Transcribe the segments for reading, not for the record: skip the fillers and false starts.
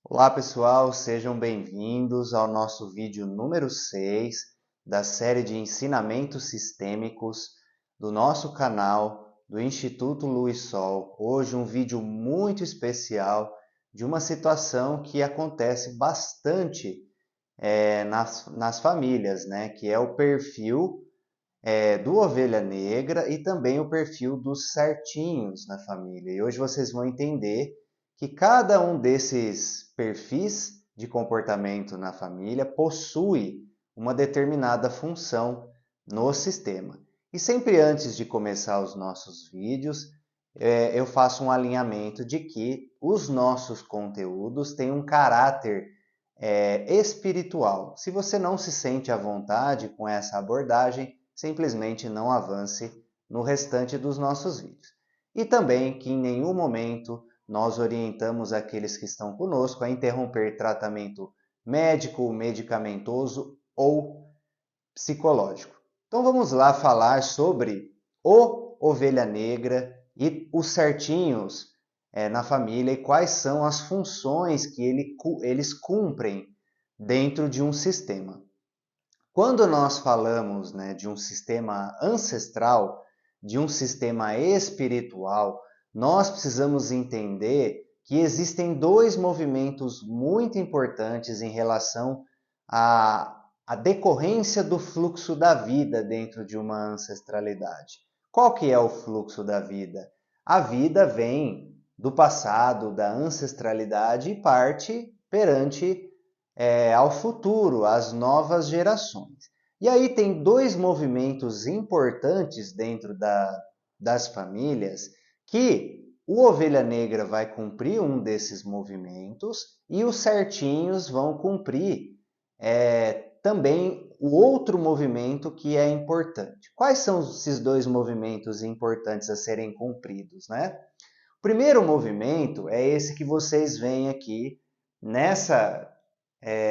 Olá pessoal, sejam bem-vindos ao nosso vídeo número 6 da série de ensinamentos sistêmicos do nosso canal do Instituto Luz Sol. Hoje um vídeo muito especial de uma situação que acontece bastante nas famílias, né? Que é o perfil do Ovelha Negra e também o perfil dos certinhos na família. E hoje vocês vão entender que cada um desses perfis de comportamento na família possui uma determinada função no sistema. E sempre antes de começar os nossos vídeos, eu faço um alinhamento de que os nossos conteúdos têm um caráter espiritual. Se você não se sente à vontade com essa abordagem, simplesmente não avance no restante dos nossos vídeos. E também que em nenhum momento nós orientamos aqueles que estão conosco a interromper tratamento médico, medicamentoso ou psicológico. Então vamos lá falar sobre o Ovelha Negra e os certinhos na família e quais são as funções que eles cumprem dentro de um sistema. Quando nós falamos, né, de um sistema ancestral, de um sistema espiritual, nós precisamos entender que existem dois movimentos muito importantes em relação à decorrência do fluxo da vida dentro de uma ancestralidade. Qual que é o fluxo da vida? A vida vem do passado, da ancestralidade e parte perante ao futuro, às novas gerações. E aí tem dois movimentos importantes dentro das famílias que o Ovelha Negra vai cumprir um desses movimentos e os certinhos vão cumprir também o outro movimento que é importante. Quais são esses dois movimentos importantes a serem cumpridos, né? O primeiro movimento é esse que vocês veem aqui nessa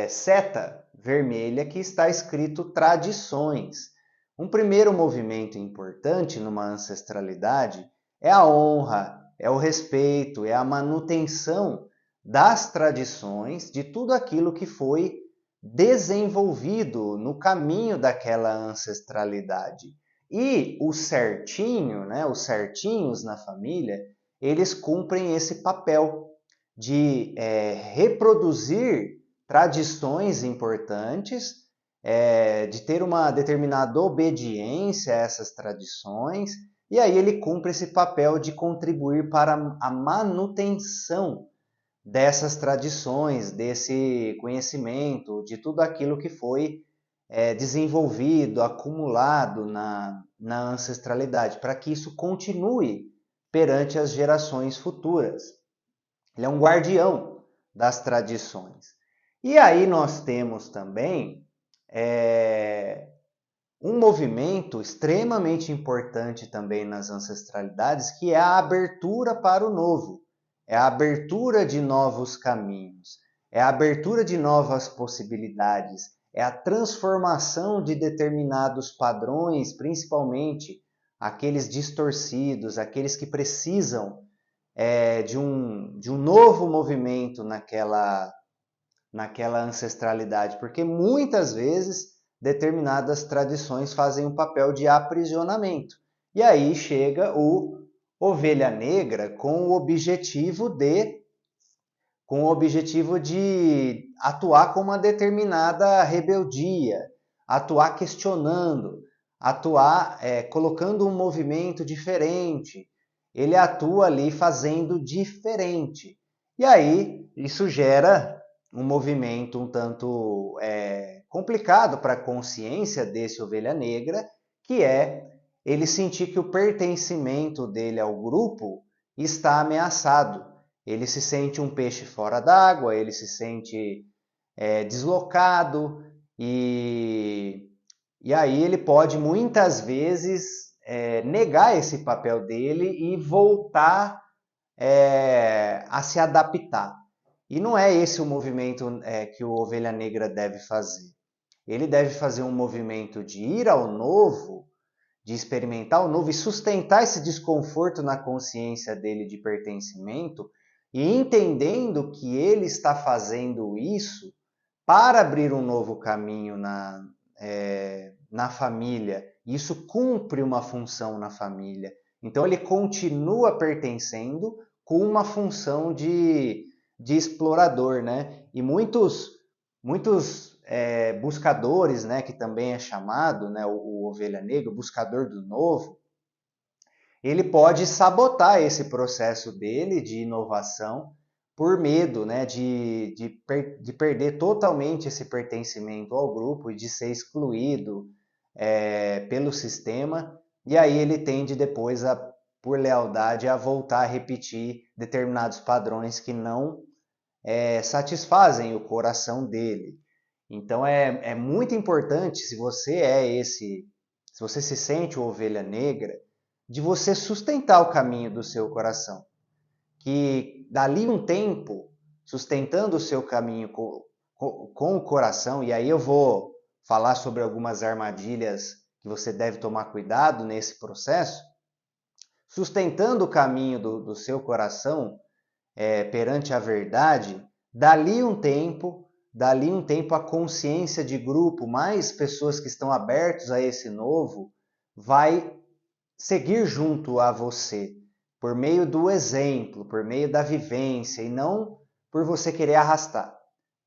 seta vermelha que está escrito tradições. Um primeiro movimento importante numa ancestralidade é a honra, é o respeito, é a manutenção das tradições, de tudo aquilo que foi desenvolvido no caminho daquela ancestralidade. E o certinho, né, os certinhos na família, eles cumprem esse papel de reproduzir tradições importantes, de ter uma determinada obediência a essas tradições, e aí ele cumpre esse papel de contribuir para a manutenção dessas tradições, desse conhecimento, de tudo aquilo que foi desenvolvido, acumulado na ancestralidade, para que isso continue perante as gerações futuras. Ele é um guardião das tradições. E aí nós temos também um movimento extremamente importante também nas ancestralidades, que é a abertura para o novo. É a abertura de novos caminhos, é a abertura de novas possibilidades, é a transformação de determinados padrões, principalmente aqueles distorcidos, aqueles que precisam de um novo movimento naquela ancestralidade, porque muitas vezes determinadas tradições fazem um papel de aprisionamento. E aí chega o Ovelha Negra com o objetivo de atuar com uma determinada rebeldia, atuar questionando, atuar colocando um movimento diferente. Ele atua ali fazendo diferente. E aí isso gera um movimento um tanto complicado para a consciência desse Ovelha Negra, que é ele sentir que o pertencimento dele ao grupo está ameaçado. Ele se sente um peixe fora d'água, ele se sente deslocado e aí ele pode muitas vezes negar esse papel dele e voltar a se adaptar. E não é esse o movimento que o Ovelha Negra deve fazer. Ele deve fazer um movimento de ir ao novo, de experimentar o novo e sustentar esse desconforto na consciência dele de pertencimento e entendendo que ele está fazendo isso para abrir um novo caminho na família. Isso cumpre uma função na família. Então ele continua pertencendo com uma função de explorador, né? E muitos buscadores, né, que também é chamado, né, o ovelha negra, o buscador do novo, ele pode sabotar esse processo dele de inovação por medo, né, de perder totalmente esse pertencimento ao grupo e de ser excluído pelo sistema, e aí ele tende depois, por lealdade, a voltar a repetir determinados padrões que não satisfazem o coração dele. Então é muito importante, se você se sente ovelha negra, de você sustentar o caminho do seu coração. Que dali um tempo, sustentando o seu caminho com o coração, e aí eu vou falar sobre algumas armadilhas que você deve tomar cuidado nesse processo, sustentando o caminho do seu coração perante a verdade, dali um tempo a consciência de grupo, mais pessoas que estão abertos a esse novo, vai seguir junto a você, por meio do exemplo, por meio da vivência, e não por você querer arrastar.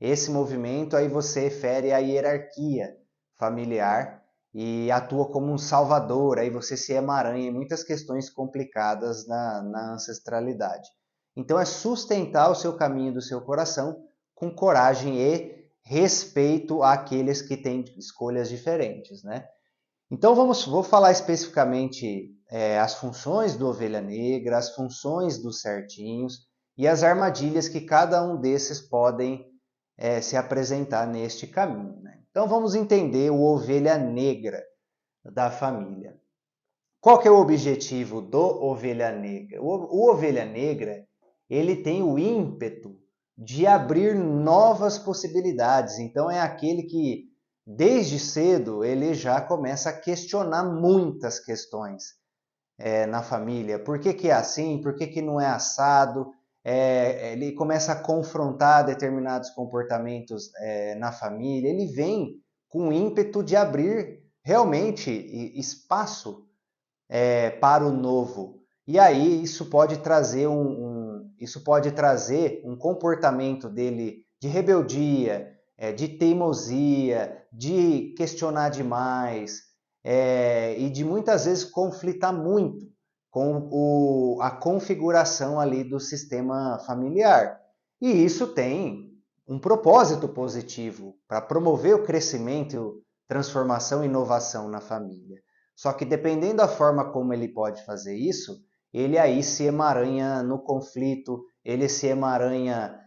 Esse movimento aí você fere a hierarquia familiar e atua como um salvador, aí você se emaranha em muitas questões complicadas na ancestralidade. Então é sustentar o seu caminho do seu coração com coragem e respeito àqueles que têm escolhas diferentes, né? Então vou falar especificamente as funções do ovelha negra, as funções dos certinhos e as armadilhas que cada um desses podem se apresentar neste caminho, né? Então vamos entender o ovelha negra da família. Qual que é o objetivo do ovelha negra? O ovelha negra, ele tem o ímpeto de abrir novas possibilidades. Então é aquele que desde cedo ele já começa a questionar muitas questões na família. Por que é assim? Por que não é assado? Ele começa a confrontar determinados comportamentos na família. Ele vem com o ímpeto de abrir realmente espaço para o novo. E aí isso pode trazer um comportamento dele de rebeldia, de teimosia, de questionar demais e de muitas vezes conflitar muito com a configuração ali do sistema familiar. E isso tem um propósito positivo para promover o crescimento, transformação e inovação na família. Só que dependendo da forma como ele pode fazer isso, ele aí se emaranha no conflito, ele se emaranha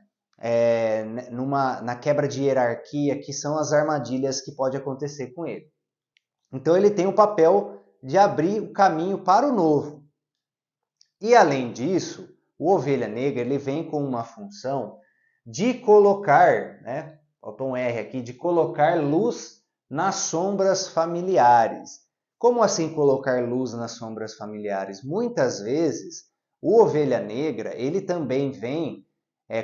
na quebra de hierarquia, que são as armadilhas que pode acontecer com ele. Então ele tem o papel de abrir o caminho para o novo. E além disso, o ovelha negra ele vem com uma função de colocar, né, faltou um R aqui, de colocar luz nas sombras familiares. Como assim colocar luz nas sombras familiares? Muitas vezes o ovelha negra ele também vem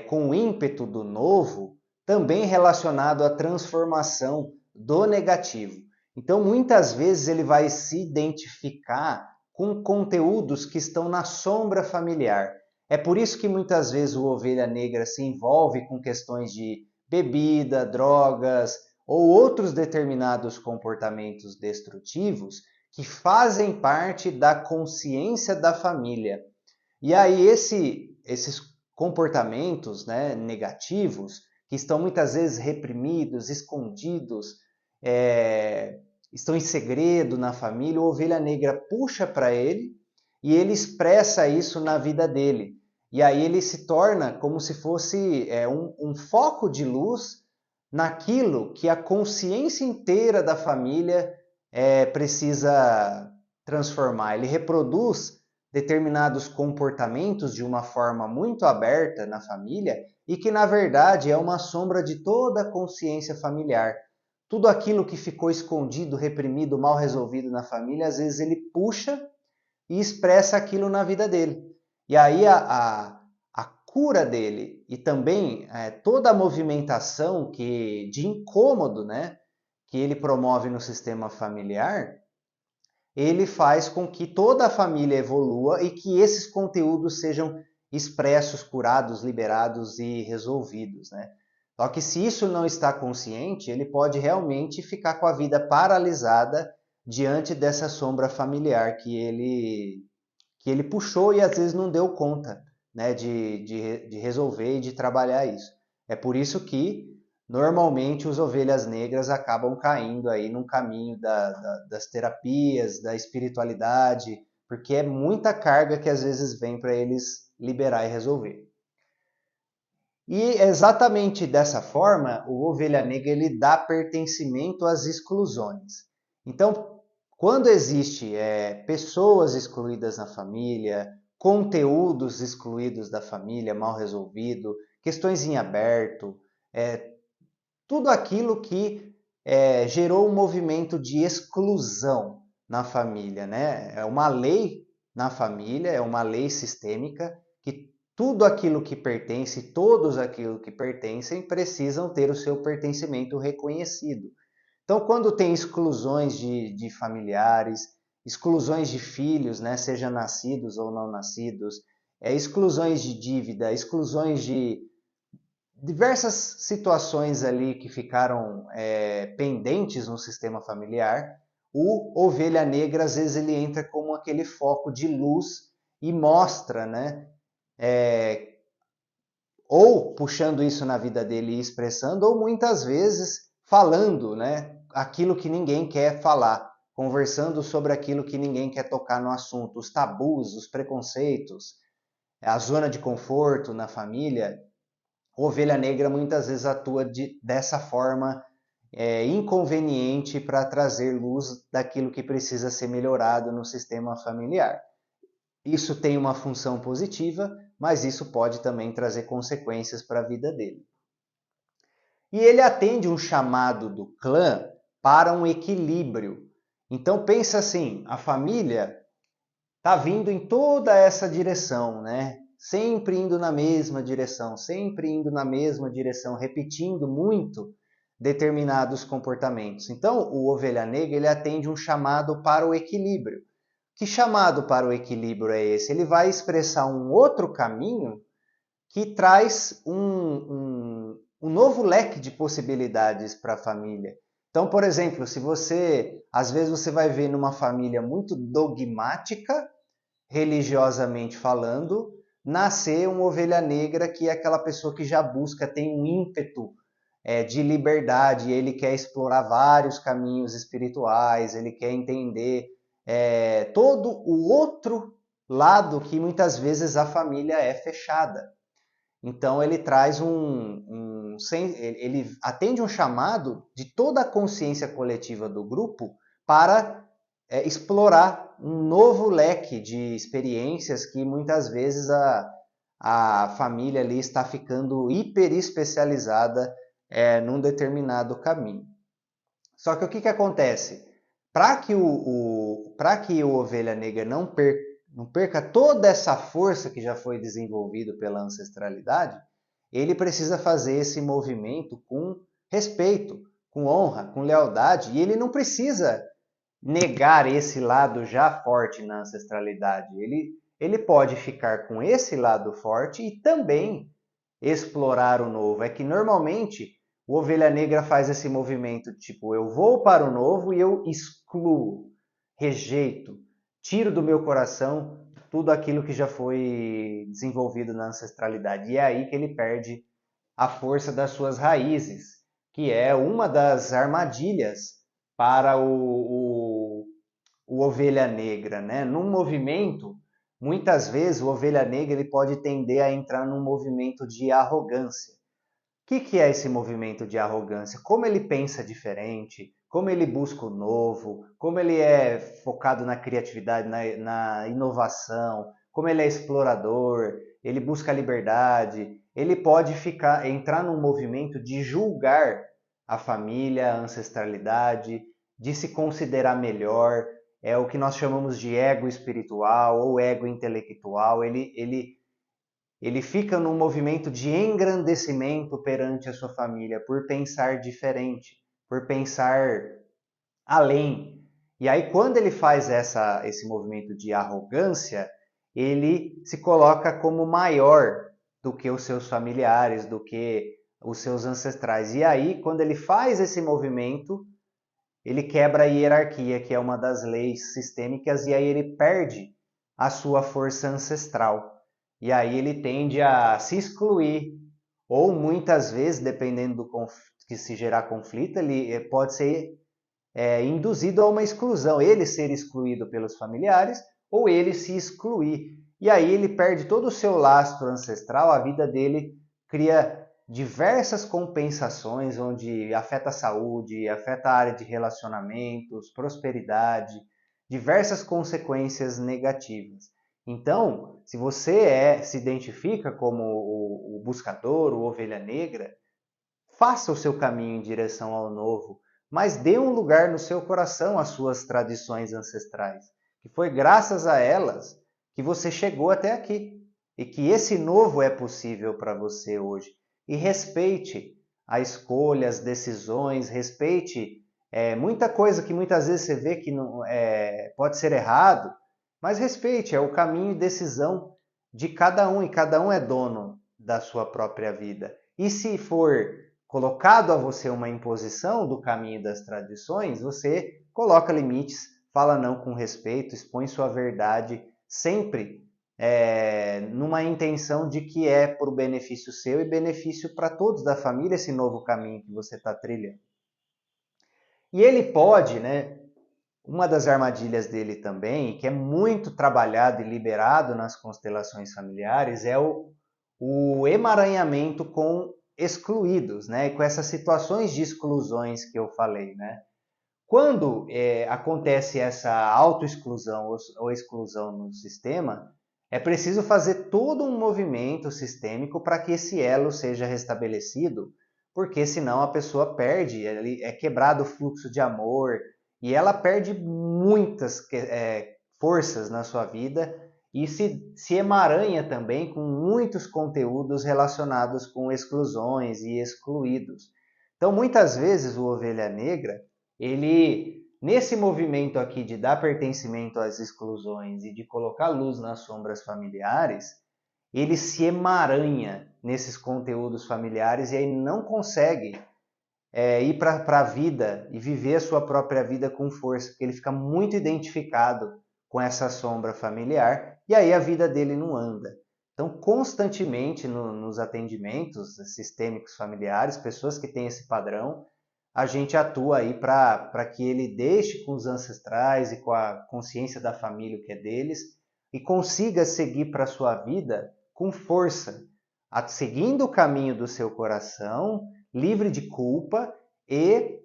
com o ímpeto do novo, também relacionado à transformação do negativo. Então, muitas vezes ele vai se identificar com conteúdos que estão na sombra familiar. É por isso que muitas vezes o ovelha negra se envolve com questões de bebida, drogas ou outros determinados comportamentos destrutivos que fazem parte da consciência da família. E aí esses comportamentos, né, negativos, que estão muitas vezes reprimidos, escondidos, estão em segredo na família, a ovelha negra puxa para ele e ele expressa isso na vida dele. E aí ele se torna como se fosse um foco de luz naquilo que a consciência inteira da família precisa transformar. Ele reproduz determinados comportamentos de uma forma muito aberta na família e que, na verdade, é uma sombra de toda a consciência familiar. Tudo aquilo que ficou escondido, reprimido, mal resolvido na família, às vezes ele puxa e expressa aquilo na vida dele. E aí a cura dele e também toda a movimentação de incômodo, né, que ele promove no sistema familiar, ele faz com que toda a família evolua e que esses conteúdos sejam expressos, curados, liberados e resolvidos, né? Só que se isso não está consciente, ele pode realmente ficar com a vida paralisada diante dessa sombra familiar que ele puxou e às vezes não deu conta, né, de resolver e de trabalhar isso. É por isso que normalmente os ovelhas negras acabam caindo aí num caminho das terapias, da espiritualidade, porque é muita carga que às vezes vem para eles liberar e resolver. E exatamente dessa forma, o ovelha negra ele dá pertencimento às exclusões. Então, quando existe pessoas excluídas na família, conteúdos excluídos da família, mal resolvido, questões em aberto, tudo aquilo que gerou um movimento de exclusão na família, né? É uma lei na família, é uma lei sistêmica que tudo aquilo que pertence, todos aquilo que pertencem, precisam ter o seu pertencimento reconhecido. Então, quando tem exclusões de familiares, exclusões de filhos, né, seja nascidos ou não nascidos, exclusões de dívida, exclusões de diversas situações ali que ficaram pendentes no sistema familiar, o ovelha negra às vezes ele entra como aquele foco de luz e mostra, né, ou puxando isso na vida dele e expressando, ou muitas vezes falando, né, aquilo que ninguém quer falar, conversando sobre aquilo que ninguém quer tocar no assunto, os tabus, os preconceitos, a zona de conforto na família. A ovelha negra muitas vezes atua dessa forma inconveniente para trazer luz daquilo que precisa ser melhorado no sistema familiar. Isso tem uma função positiva, mas isso pode também trazer consequências para a vida dele. E ele atende um chamado do clã para um equilíbrio. Então pensa assim, a família está vindo em toda essa direção, né? Sempre indo na mesma direção, sempre indo na mesma direção, repetindo muito determinados comportamentos. Então, o ovelha negra ele atende um chamado para o equilíbrio. Que chamado para o equilíbrio é esse? Ele vai expressar um outro caminho que traz um novo leque de possibilidades para a família. Então, por exemplo, se às vezes você vai ver numa família muito dogmática, religiosamente falando, nascer uma ovelha negra que é aquela pessoa que já busca, tem um ímpeto de liberdade, ele quer explorar vários caminhos espirituais, ele quer entender todo o outro lado que muitas vezes a família é fechada. Então ele traz ele atende um chamado de toda a consciência coletiva do grupo para explorar um novo leque de experiências que muitas vezes a família ali está ficando hiper especializada num determinado caminho. Só que o que acontece? Para que o ovelha negra não perca toda essa força que já foi desenvolvida pela ancestralidade, ele precisa fazer esse movimento com respeito, com honra, com lealdade, e ele não precisa negar esse lado já forte na ancestralidade. Ele pode ficar com esse lado forte e também explorar o novo. É que normalmente o ovelha negra faz esse movimento tipo, eu vou para o novo e eu excluo, rejeito, tiro do meu coração tudo aquilo que já foi desenvolvido na ancestralidade. E é aí que ele perde a força das suas raízes, que é uma das armadilhas para o ovelha negra, né? Num movimento, muitas vezes o ovelha negra ele pode tender a entrar num movimento de arrogância. O que é esse movimento de arrogância? Como ele pensa diferente, como ele busca o novo, como ele é focado na criatividade, na inovação, como ele é explorador, ele busca a liberdade, ele pode entrar num movimento de julgar a família, a ancestralidade, de se considerar melhor, é o que nós chamamos de ego espiritual ou ego intelectual. ele fica num movimento de engrandecimento perante a sua família, por pensar diferente, por pensar além. E aí, quando ele faz esse movimento de arrogância, ele se coloca como maior do que os seus familiares, do que os seus ancestrais. E aí, quando ele faz esse movimento, ele quebra a hierarquia, que é uma das leis sistêmicas, e aí ele perde a sua força ancestral. E aí ele tende a se excluir, ou muitas vezes, dependendo do que se gerar conflito, ele pode ser induzido a uma exclusão, ele ser excluído pelos familiares ou ele se excluir. E aí ele perde todo o seu lastro ancestral, a vida dele cria diversas compensações, onde afeta a saúde, afeta a área de relacionamentos, prosperidade, diversas consequências negativas. Então, se você se identifica como o buscador, o ovelha negra, faça o seu caminho em direção ao novo, mas dê um lugar no seu coração às suas tradições ancestrais, que foi graças a elas que você chegou até aqui e que esse novo é possível para você hoje. E respeite a escolha, as decisões, respeite muita coisa que muitas vezes você vê que não, pode ser errado, mas respeite, é o caminho e decisão de cada um, e cada um é dono da sua própria vida. E se for colocado a você uma imposição do caminho das tradições, você coloca limites, fala não com respeito, expõe sua verdade, sempre numa intenção de que é por benefício seu e benefício para todos da família esse novo caminho que você está trilhando. E ele pode, né? Uma das armadilhas dele também, que é muito trabalhado e liberado nas constelações familiares, é o emaranhamento com excluídos, né? E com essas situações de exclusões que eu falei, né? Quando acontece essa autoexclusão ou exclusão no sistema, é preciso fazer todo um movimento sistêmico para que esse elo seja restabelecido, porque senão a pessoa perde, é quebrado o fluxo de amor e ela perde muitas forças na sua vida e se emaranha também com muitos conteúdos relacionados com exclusões e excluídos. Então, muitas vezes o ovelha negra, ele, nesse movimento aqui de dar pertencimento às exclusões e de colocar luz nas sombras familiares, ele se emaranha nesses conteúdos familiares e aí não consegue ir para a vida e viver a sua própria vida com força, porque ele fica muito identificado com essa sombra familiar e aí a vida dele não anda. Então, constantemente nos atendimentos sistêmicos familiares, pessoas que têm esse padrão, a gente atua aí para que ele deixe com os ancestrais e com a consciência da família o que é deles e consiga seguir para a sua vida com força, seguindo o caminho do seu coração, livre de culpa e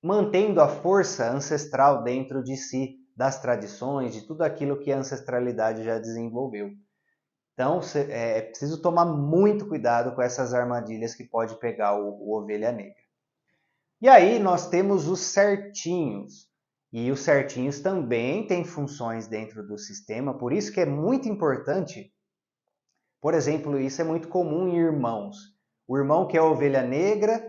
mantendo a força ancestral dentro de si, das tradições, de tudo aquilo que a ancestralidade já desenvolveu. Então, é preciso tomar muito cuidado com essas armadilhas que pode pegar o ovelha negra. E aí nós temos os certinhos. E os certinhos também têm funções dentro do sistema, por isso que é muito importante, por exemplo, isso é muito comum em irmãos. O irmão que é a ovelha negra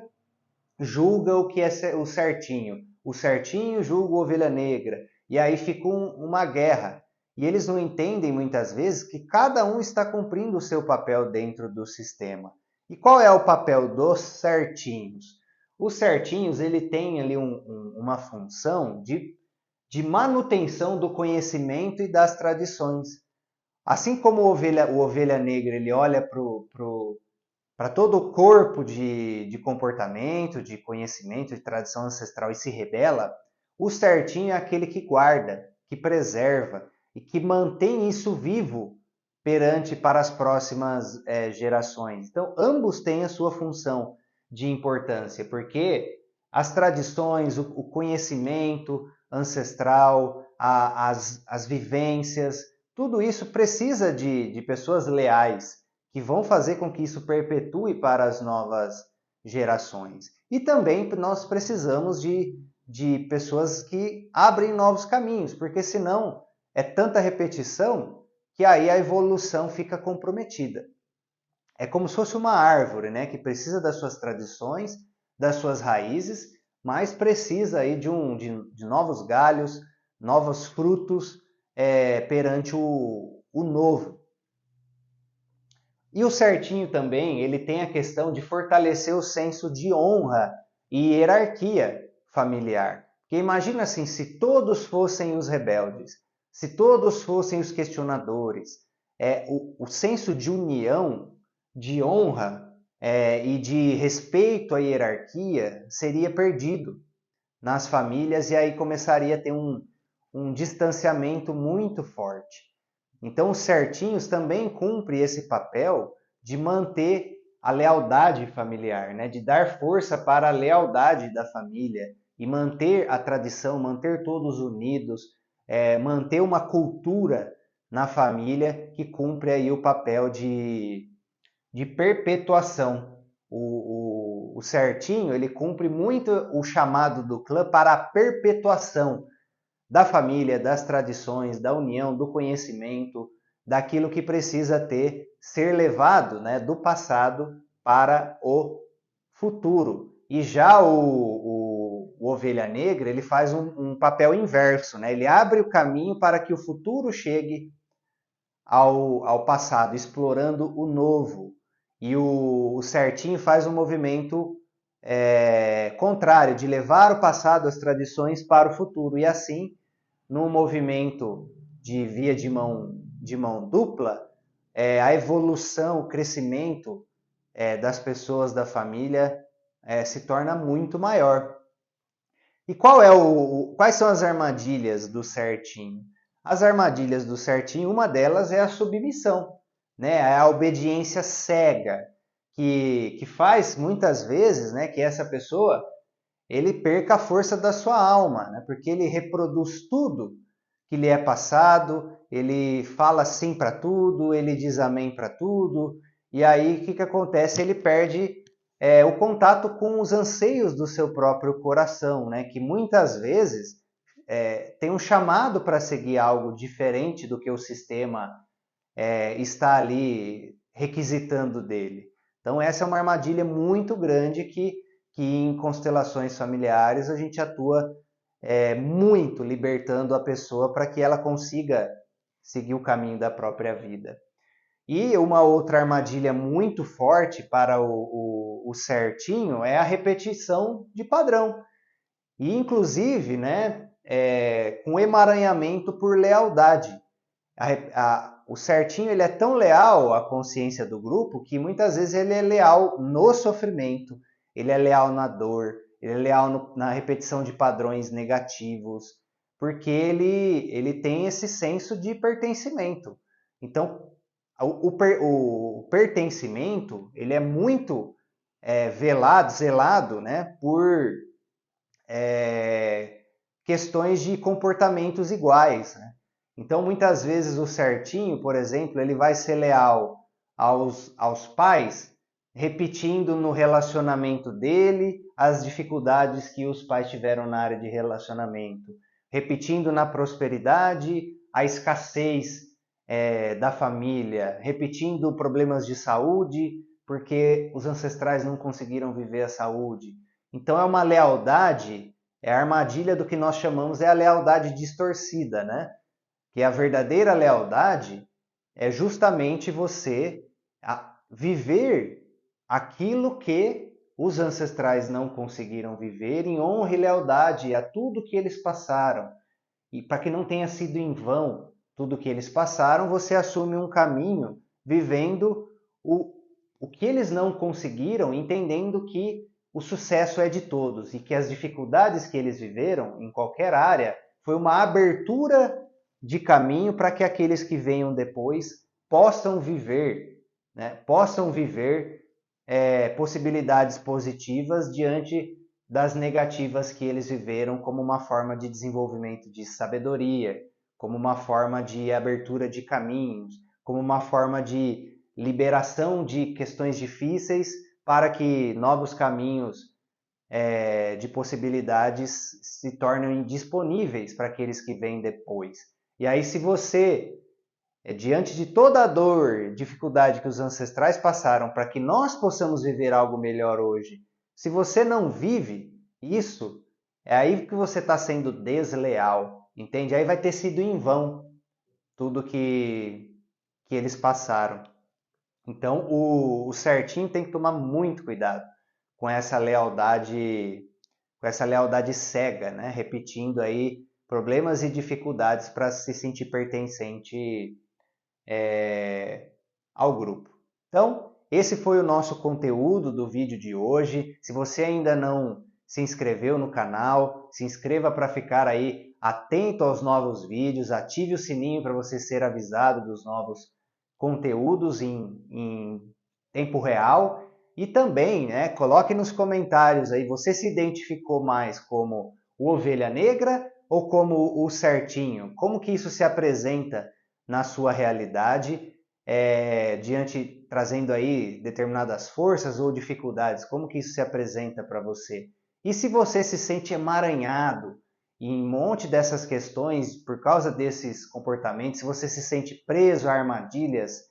julga o que é o certinho julga a ovelha negra, e aí fica uma guerra. E eles não entendem muitas vezes que cada um está cumprindo o seu papel dentro do sistema. E qual é o papel dos certinhos? Os certinhos, ele tem ali uma função de manutenção do conhecimento e das tradições. Assim como o ovelha negra, ele olha para todo o corpo de comportamento, de conhecimento, de tradição ancestral e se rebela, o certinho é aquele que guarda, que preserva e que mantém isso vivo para as próximas gerações. Então, ambos têm a sua função de importância, porque as tradições, o conhecimento ancestral, as vivências, tudo isso precisa de pessoas leais, que vão fazer com que isso perpetue para as novas gerações. E também nós precisamos de pessoas que abrem novos caminhos, porque senão é tanta repetição que aí a evolução fica comprometida. É como se fosse uma árvore, né, que precisa das suas tradições, das suas raízes, mas precisa aí de novos galhos, novos frutos perante o novo. E o certinho também, ele tem a questão de fortalecer o senso de honra e hierarquia familiar. Porque imagina assim, se todos fossem os rebeldes, se todos fossem os questionadores, o senso de união, de honra e de respeito à hierarquia seria perdido nas famílias e aí começaria a ter um distanciamento muito forte. Então, os certinhos também cumprem esse papel de manter a lealdade familiar, né? De dar força para a lealdade da família e manter a tradição, manter todos unidos, manter uma cultura na família que cumpre aí o papel de perpetuação. O certinho, ele cumpre muito o chamado do clã para a perpetuação da família, das tradições, da união, do conhecimento, daquilo que precisa ser levado, né, do passado para o futuro. E já o Ovelha Negra, ele faz um papel inverso, né? Ele abre o caminho para que o futuro chegue ao passado, explorando o novo. E o Certinho faz um movimento contrário, de levar o passado, as tradições para o futuro. E assim, num movimento de via de mão dupla, a evolução, o crescimento das pessoas da família se torna muito maior. E quais são as armadilhas do certinho? As armadilhas do certinho, uma delas é a submissão, né? É a obediência cega, que faz muitas vezes, né, que essa pessoa ele perca a força da sua alma, né? Porque ele reproduz tudo que lhe é passado, ele fala sim para tudo, ele diz amém para tudo, e aí o que acontece? Ele perde o contato com os anseios do seu próprio coração, né? Que muitas vezes tem um chamado para seguir algo diferente do que o sistema está ali requisitando dele. Então essa é uma armadilha muito grande que em constelações familiares a gente atua muito libertando a pessoa para que ela consiga seguir o caminho da própria vida. E uma outra armadilha muito forte para o certinho é a repetição de padrão. E inclusive, né, com emaranhamento por lealdade. O certinho ele é tão leal à consciência do grupo que muitas vezes ele é leal no sofrimento, ele é leal na dor, ele é leal na repetição de padrões negativos, porque ele tem esse senso de pertencimento. Então, o pertencimento ele é muito zelado, né, por questões de comportamentos iguais, né? Então, muitas vezes o certinho, por exemplo, ele vai ser leal aos pais, repetindo no relacionamento dele as dificuldades que os pais tiveram na área de relacionamento, repetindo na prosperidade a escassez da família, repetindo problemas de saúde, porque os ancestrais não conseguiram viver a saúde. Então, é uma lealdade, a armadilha do que nós chamamos a lealdade distorcida, né? Que a verdadeira lealdade é justamente você viver aquilo que os ancestrais não conseguiram viver em honra e lealdade a tudo que eles passaram. E para que não tenha sido em vão tudo que eles passaram, você assume um caminho vivendo o que eles não conseguiram, entendendo que o sucesso é de todos e que as dificuldades que eles viveram em qualquer área foi uma abertura de caminho para que aqueles que venham depois possam viver, né? Possam viver possibilidades positivas diante das negativas que eles viveram como uma forma de desenvolvimento de sabedoria, como uma forma de abertura de caminhos, como uma forma de liberação de questões difíceis para que novos caminhos de possibilidades se tornem disponíveis para aqueles que vêm depois. E aí, se você diante de toda a dor, dificuldade que os ancestrais passaram para que nós possamos viver algo melhor hoje, se você não vive isso, é aí que você está sendo desleal, entende? Aí vai ter sido em vão tudo que eles passaram. Então, o certinho tem que tomar muito cuidado com essa lealdade cega, né? Repetindo aí problemas e dificuldades para se sentir pertencente ao grupo. Então, esse foi o nosso conteúdo do vídeo de hoje. Se você ainda não se inscreveu no canal, se inscreva para ficar aí atento aos novos vídeos, ative o sininho para você ser avisado dos novos conteúdos em tempo real e também, né, coloque nos comentários aí, você se identificou mais como o Ovelha Negra ou como o Certinho? Como que isso se apresenta na sua realidade, trazendo aí determinadas forças ou dificuldades? Como que isso se apresenta para você? E se você se sente emaranhado em um monte dessas questões por causa desses comportamentos, se você se sente preso a armadilhas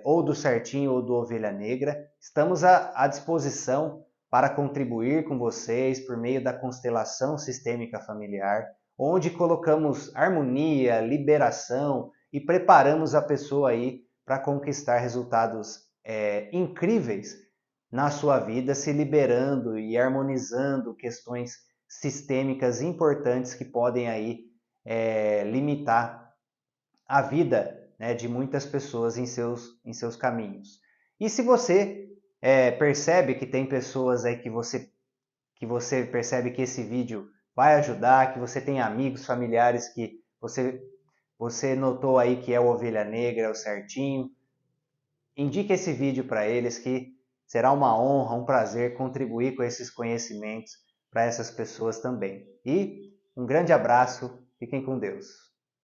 ou do Certinho ou do Ovelha Negra, estamos à disposição para contribuir com vocês por meio da constelação sistêmica familiar, onde colocamos harmonia, liberação e preparamos a pessoa aí para conquistar resultados incríveis na sua vida, se liberando e harmonizando questões sistêmicas importantes que podem aí limitar a vida, né, de muitas pessoas em seus caminhos. E se você percebe que tem pessoas aí que você percebe que esse vídeo vai ajudar, que você tem amigos, familiares que você notou aí que é o Ovelha Negra, é o Certinho, indique esse vídeo para eles, que será uma honra, um prazer contribuir com esses conhecimentos para essas pessoas também. E um grande abraço, fiquem com Deus.